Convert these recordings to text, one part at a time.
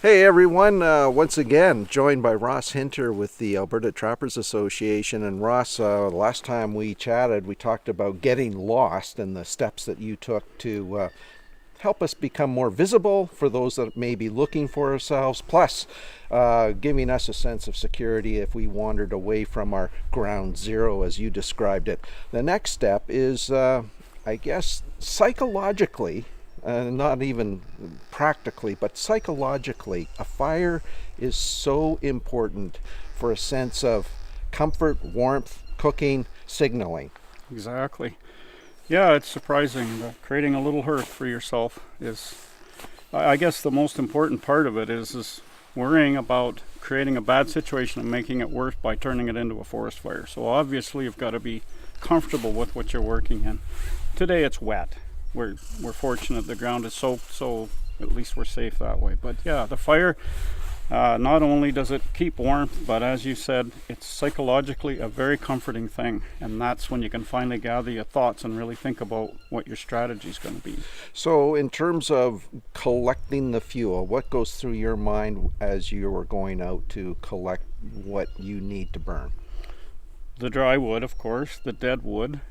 Hey everyone, once again joined by Ross Hinter with the Alberta Trappers Association. And Ross, last time we chatted, we talked about getting lost and the steps that you took to help us become more visible for those that may be looking for ourselves, plus giving us a sense of security if we wandered away from our ground zero, as you described it. The next step is, I guess, psychologically, not even practically, but psychologically, a fire is so important for a sense of comfort, warmth, cooking, signaling. Exactly. Yeah, it's surprising that creating a little hearth for yourself is, I guess the most important part of it is worrying about creating a bad situation and making it worse by turning it into a forest fire. So obviously you've got to be comfortable with what you're working in. Today it's wet. We're fortunate the ground is soaked, so at least we're safe that way. But yeah, the fire, not only does it keep warmth, but as you said, it's psychologically a very comforting thing. And that's when you can finally gather your thoughts and really think about what your strategy is going to be. So in terms of collecting the fuel, what goes through your mind as you are going out to collect what you need to burn? The dry wood, of course, the dead wood.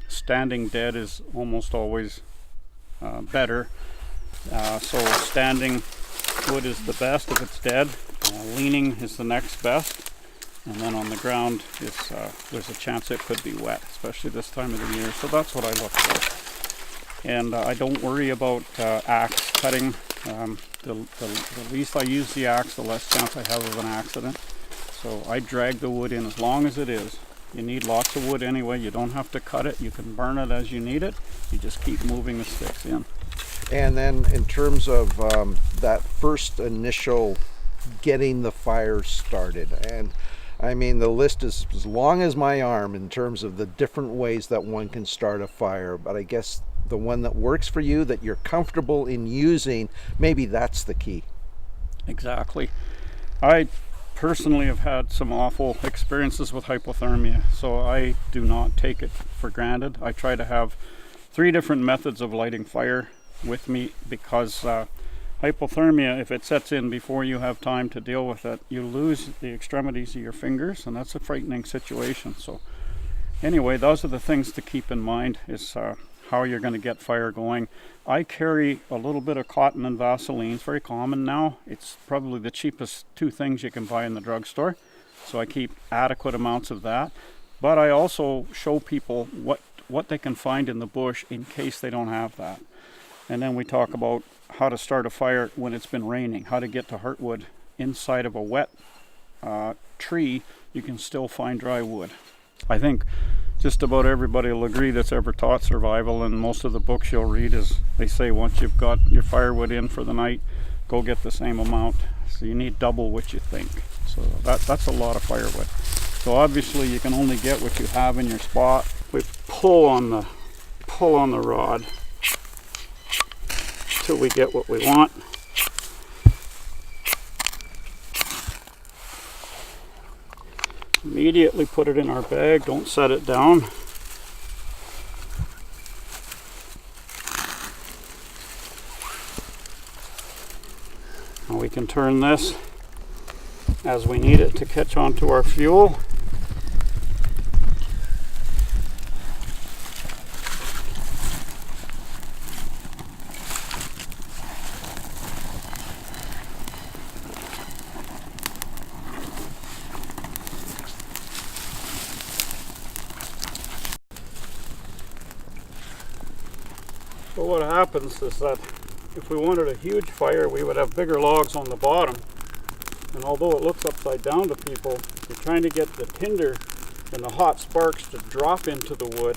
Standing dead is almost always better. So standing wood is the best if it's dead. Leaning is the next best. And then on the ground, there's a chance it could be wet, especially this time of the year. So that's what I look for. And I don't worry about axe cutting. The least I use the axe, the less chance I have of an accident. So I drag the wood in as long as it is. You need lots of wood anyway. You don't have to cut it. You can burn it as you need it. You just keep moving the sticks in. And then in terms of that first initial getting the fire started, and I mean the list is as long as my arm in terms of the different ways that one can start a fire, but I guess the one that works for you, that you're comfortable in using, maybe that's the key. Exactly. I personally have had some awful experiences with hypothermia, so I do not take it for granted. I try to have 3 different methods of lighting fire with me because hypothermia, if it sets in before you have time to deal with it, you lose the extremities of your fingers, and that's a frightening situation. So anyway, those are the things to keep in mind, is how you're going to get fire going. I carry a little bit of cotton and Vaseline. It's very common now. It's probably the cheapest 2 things you can buy in the drugstore. So I keep adequate amounts of that. But I also show people what they can find in the bush in case they don't have that. And then we talk about how to start a fire when it's been raining, how to get to heartwood. Inside of a wet tree, you can still find dry wood. I think just about everybody will agree that's ever taught survival, and most of the books you'll read is they say once you've got your firewood in for the night, go get the same amount. So you need double what you think. So that's a lot of firewood. So obviously you can only get what you have in your spot. We pull on the rod till we get what we want. Immediately put it in our bag, don't set it down. Now we can turn this as we need it to catch onto our fuel. So what happens is that if we wanted a huge fire, we would have bigger logs on the bottom. And although it looks upside down to people, you're trying to get the tinder and the hot sparks to drop into the wood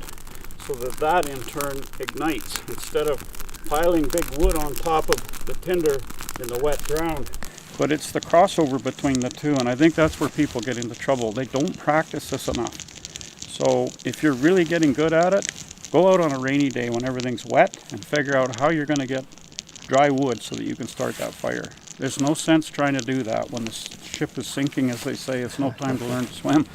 so that in turn ignites, instead of piling big wood on top of the tinder in the wet ground. But it's the crossover between the two, and I think that's where people get into trouble. They don't practice this enough. So if you're really getting good at it, go out on a rainy day when everything's wet and figure out how you're going to get dry wood so that you can start that fire. There's no sense trying to do that when the ship is sinking, as they say. It's no time to learn to swim.